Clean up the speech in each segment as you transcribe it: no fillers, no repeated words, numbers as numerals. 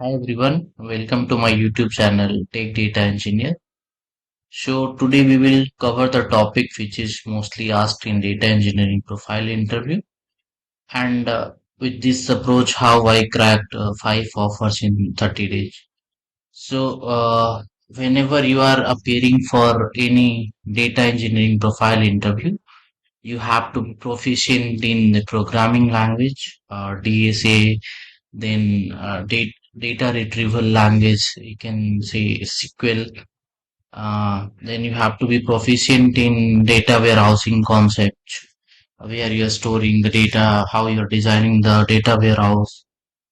Hi everyone, welcome to my YouTube channel Tech Data Engineer. So today we will cover the topic which is mostly asked in data engineering profile interview, and with this approach how I cracked 5 offers in 30 days. Whenever you are appearing for any data engineering profile interview, you have to be proficient in the programming language, DSA, then data retrieval language, you can say SQL. Then you have to be proficient in data warehousing concept, where you're storing the data, how you're designing the data warehouse.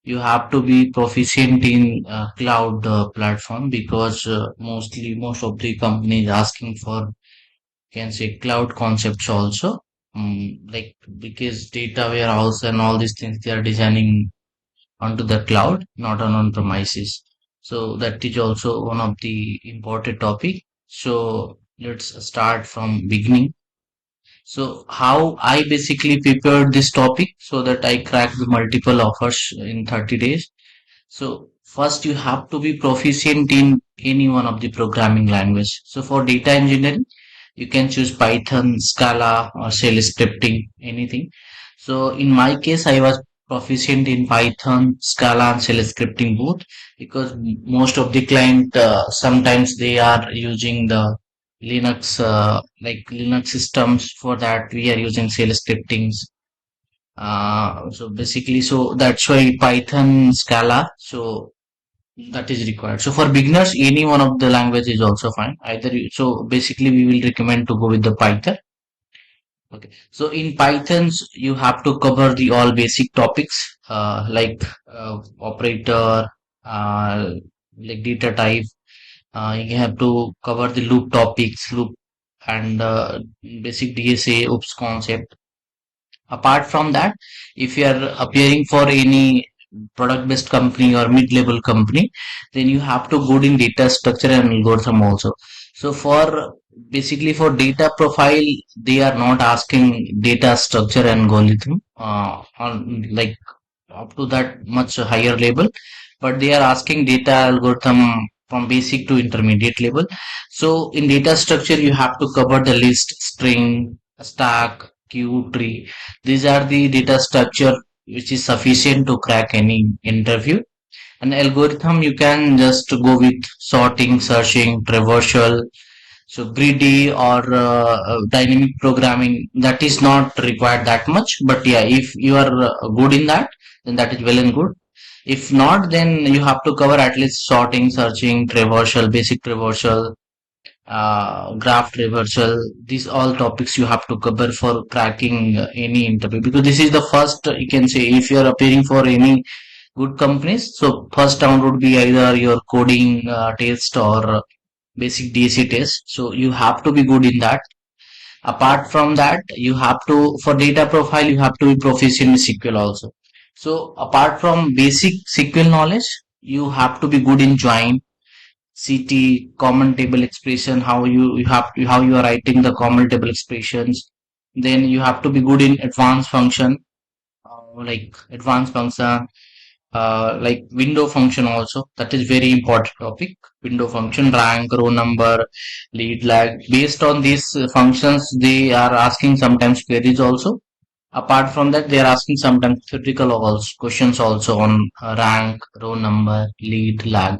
You have to be proficient in cloud platform, because most of the companies asking for, can say, cloud concepts also. Like, because data warehouse and all these things they are designing onto the cloud, not on premises. So that is also one of the important topic. So let's start from beginning. So how I basically prepared this topic so that I cracked the multiple offers in 30 days. So first you have to be proficient in any one of the programming language. So for data engineering, you can choose Python, Scala, or Shell scripting, anything. So in my case, I was proficient in Python, Scala, and Shell scripting both, because most of the client sometimes they are using the Linux, like Linux systems. For that, we are using Shell scriptings. So basically, so that's why Python, Scala. So that is required. So for beginners, any one of the language is also fine. So basically, we will recommend to go with the Python. Okay. So in Pythons, you have to cover the all basic topics, like operator, uh, like data type. You have to cover the loop topics, loop, and basic DSA, OOPS concept. Apart from that, if you are appearing for any product-based company or mid-level company, then you have to go in data structure and algorithm also. So for basically for data profile, they are not asking data structure and algorithm on like up to that much higher level, but they are asking data algorithm from basic to intermediate level. So in data structure, you have to cover the list, string, stack, queue, tree. These are the data structure which is sufficient to crack any interview. An algorithm, you can just go with sorting, searching, traversal, so greedy or dynamic programming, that is not required that much. But yeah, if you are good in that, then that is well and good. If not, then you have to cover at least sorting, searching, traversal, basic traversal, graph traversal. These all topics you have to cover for cracking any interview, because this is the first, you can say, if you are appearing for any good companies. So first round would be either your coding test or basic DC test. So you have to be good in that. Apart from that, you have to, for data profile, you have to be proficient in SQL also. So apart from basic SQL knowledge, you have to be good in join, CT, common table expression, how you are writing the common table expressions. Then you have to be good in advanced function, like advanced function, like window function also. That is very important topic. Window function, rank, row number, lead, lag. Based on these functions, they are asking sometimes queries also. Apart from that, they are asking sometimes theoretical also, questions also on rank, row number, lead, lag.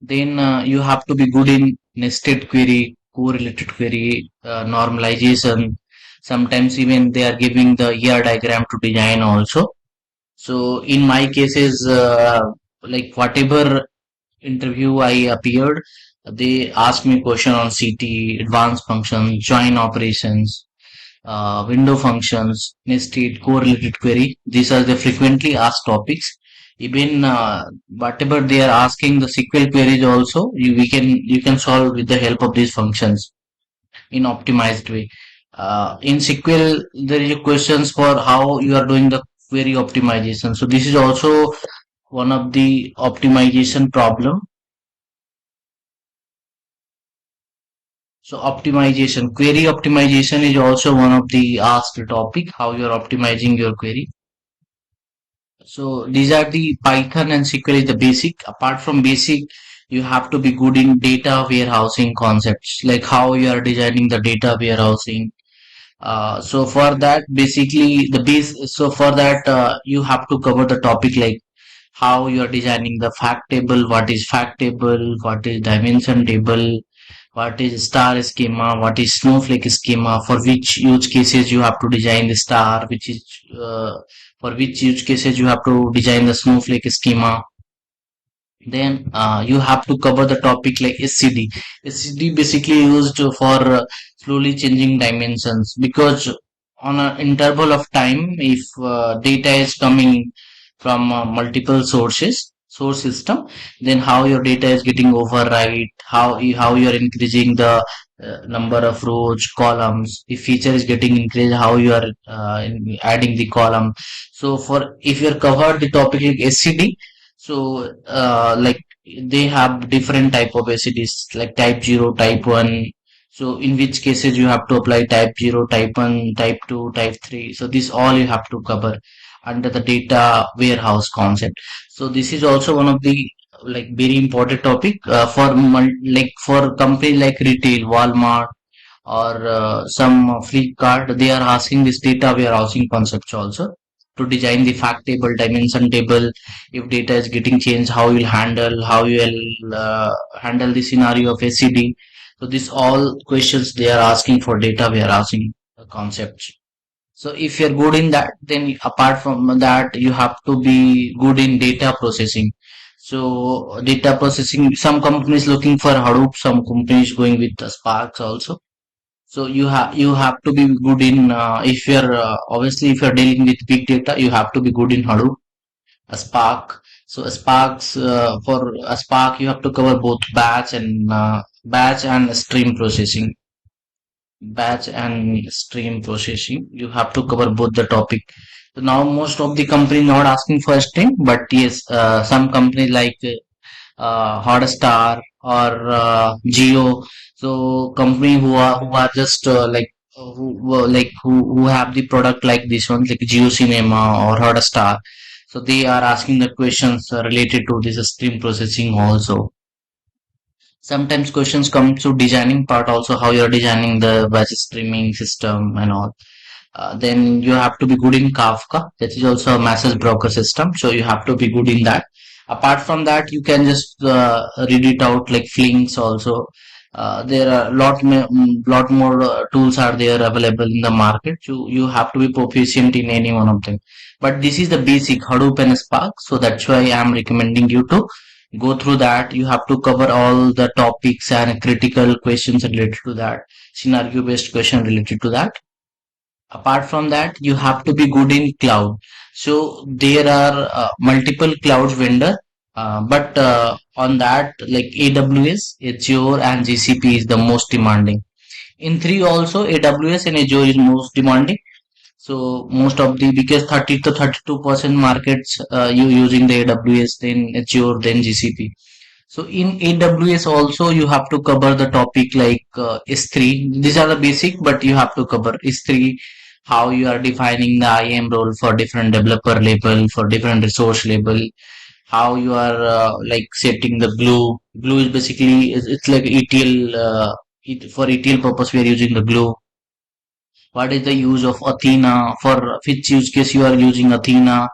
Then you have to be good in nested query, correlated query, normalization. Sometimes even they are giving the ER diagram to design also. So in my cases, like whatever interview I appeared, they asked me question on CT, advanced functions, join operations, window functions, nested, correlated query. These are the frequently asked topics. Even whatever they are asking the SQL queries also, you can solve with the help of these functions in optimized way. In SQL, there is questions for how you are doing the query optimization. So this is also one of the optimization problem. So optimization, query optimization is also one of the asked topic, how you are optimizing your query. So these are the Python and SQL is the basic. Apart from basic, you have to be good in data warehousing concepts, like how you are designing the data warehousing. So for that, basically the base. So for that, you have to cover the topic like how you are designing the fact table, what is fact table, what is dimension table, what is star schema, what is snowflake schema, for which use cases you have to design the star, which is for which use cases you have to design the snowflake schema. Then you have to cover the topic like SCD. SCD basically used for slowly changing dimensions, because on an interval of time, if data is coming from multiple source system, then how your data is getting override, how you are increasing the number of rows, columns. If feature is getting increased, how you are adding the column. So for if you are covered the topic like SCD, so, like they have different type of acids like type 0, type 1. So, in which cases you have to apply type 0, type 1, type 2, type 3. So, this all you have to cover under the data warehouse concept. So, this is also one of the like very important topic for like for company like retail, Walmart or some Flipkart, they are asking this data warehousing concepts also to design the fact table, dimension table. If data is getting changed, how you'll handle, how you will handle the scenario of SCD. So this all questions they are asking for data warehousing concepts. So if you're good in that, then apart from that, you have to be good in data processing. So data processing, some companies looking for Hadoop, some companies going with the Sparks also. So you have to be good in if you're obviously if you're dealing with big data, you have to be good in Hadoop, a Spark. So a Sparks for a Spark you have to cover both batch and stream processing. Batch and stream processing. You have to cover both the topic. So now most of the company not asking for stream, but yes, some companies like Hotstar or Geo. So company who are just who have the product like this one like Geo Cinema or Hotstar. So they are asking the questions related to this stream processing also. Sometimes questions come to designing part also, how you're designing the batch streaming system and all. Then you have to be good in Kafka. That is also a message broker system. So you have to be good in that. Apart from that, you can just read it out like Flinks also. There are lot more tools are there available in the market. You have to be proficient in any one of them. But this is the basic Hadoop and Spark. So that's why I'm recommending you to go through that. You have to cover all the topics and critical questions related to that, scenario based question related to that. Apart from that, you have to be good in cloud. So there are multiple cloud vendor, but on that, like AWS, Azure, and GCP is the most demanding. In three also, AWS and Azure is most demanding. So most of the because 30 to 32% markets you using the AWS, then Azure, then GCP. So in AWS also you have to cover the topic like S3. These are the basic, but you have to cover S3, how you are defining the IAM role for different developer label, for different resource label, how you are like setting the glue. Glue is basically it's like ETL. For ETL purpose, we are using the glue. What is the use of Athena? For which use case you are using Athena?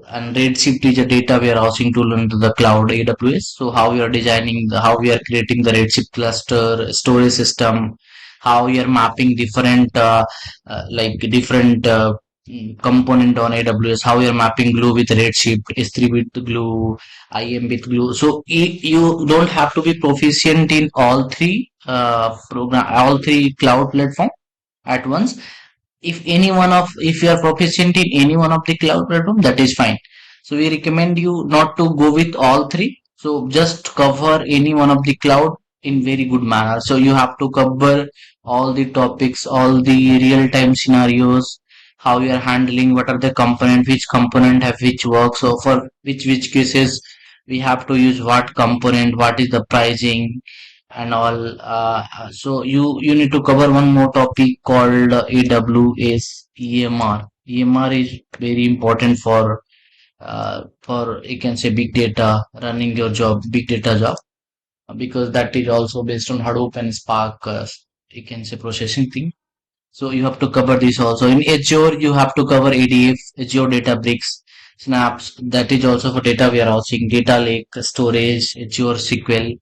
And Redshift is a data warehousing tool into the cloud AWS. So how we are designing how we are creating the Redshift cluster storage system, how we are mapping different different component on AWS, how we are mapping Glue with Redshift, S3 with Glue, IAM with Glue. So you don't have to be proficient in all three cloud platform at once. If you are proficient in any one of the cloud platform, that is fine. So we recommend you not to go with all three. So just cover any one of the cloud in very good manner. So you have to cover all the topics, all the real time scenarios, how you are handling, what are the component, which component have which work. So for which cases we have to use what component, what is the pricing and all. So you need to cover one more topic called AWS EMR. EMR is very important for for you can say big data, running your job, big data job, because that is also based on Hadoop and Spark, you can say processing thing. So you have to cover this also. In Azure, you have to cover ADF, Azure Databricks, Snaps. That is also for data warehousing, data lake, storage, Azure SQL.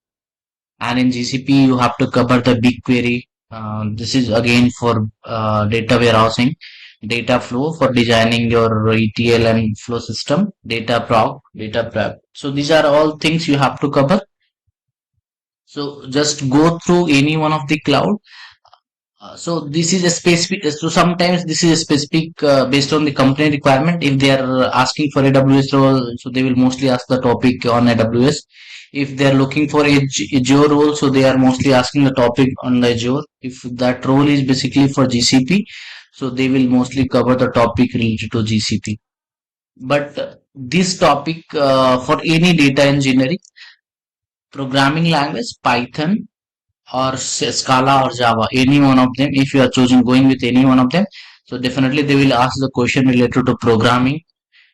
And in GCP, you have to cover the BigQuery. This is again for data warehousing, data flow for designing your ETL and flow system, data proc, data prep. So these are all things you have to cover. So just go through any one of the cloud. So this is a specific. So sometimes this is a specific based on the company requirement. If they are asking for AWS role, so they will mostly ask the topic on AWS. If they are looking for Azure role, so they are mostly asking the topic on the Azure. If that role is basically for GCP, so they will mostly cover the topic related to GCP. But this topic for any data engineering programming language, Python or Scala or Java, any one of them, if you are choosing going with any one of them, so definitely they will ask the question related to programming.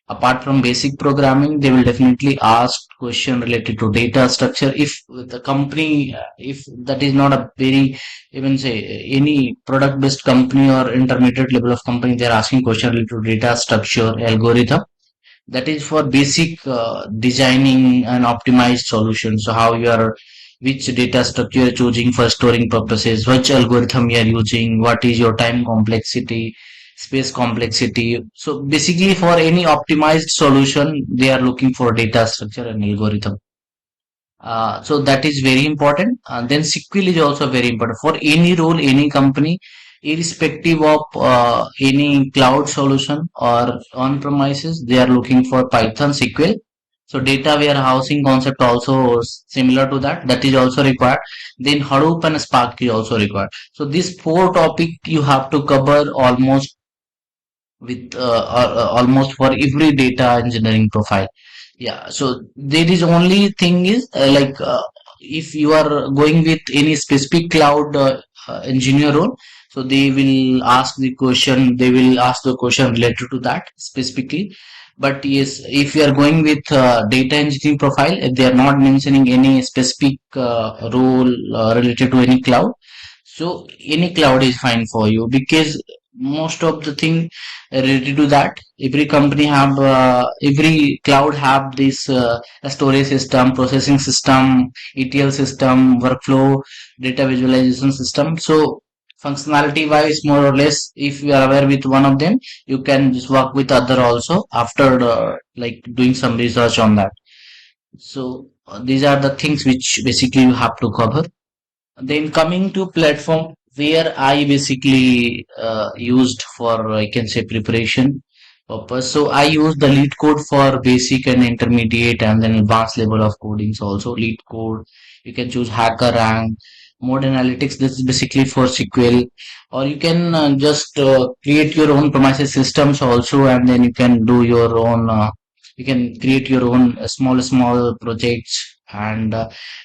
Apart from basic programming, they will definitely ask question related to data structure. If the company, if that is not a very, even say any product based company or intermediate level of company, they are asking question related to data structure, algorithm. That is for basic designing and optimized solutions. So how you are, which data structure you're choosing for storing purposes, which algorithm you are using, what is your time complexity, space complexity. So basically for any optimized solution, they are looking for data structure and algorithm. So that is very important. And then SQL is also very important for any role, any company, irrespective of any cloud solution or on premises, they are looking for Python SQL. So data warehousing concept also similar to that. That is also required. Then Hadoop and Spark is also required. So these four topic you have to cover almost with almost for every data engineering profile. Yeah, so there is only thing is if you are going with any specific cloud engineer role, so they will ask the question related to that specifically. But yes, if you are going with data engineering profile, if they are not mentioning any specific role related to any cloud, so any cloud is fine for you, because most of the thing related to that, every company have every cloud have this storage system, processing system, ETL system, workflow, data visualization system. So functionality wise, more or less, if you are aware with one of them, you can just work with other also after like doing some research on that. So these are the things which basically you have to cover. Then coming to platform where I basically used for I can say preparation purpose. So I use the lead code for basic and intermediate and then advanced level of codings also. Lead code. You can choose hacker rank, mode analytics. This is basically for SQL, or you can just create your own premises systems also, and then you can do your own. You can create your own small projects, and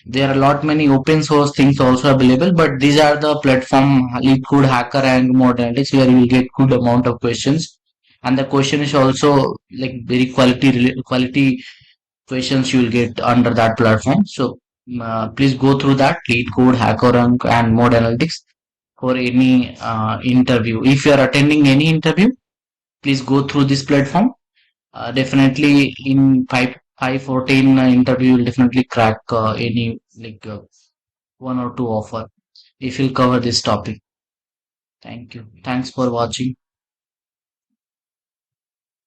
there are a lot many open source things also available, but these are the platform Liquid, Hacker, and Mode Analytics where you will get good amount of questions, and the question is also like very quality questions you will get under that platform. So please go through that Lead Code, HackerRank, and Mode Analytics for any interview. If you are attending any interview, please go through this platform. Definitely in 5 5 or 10 interview, you'll definitely crack any one or two offer if you'll cover this topic. Thank you. Thanks for watching.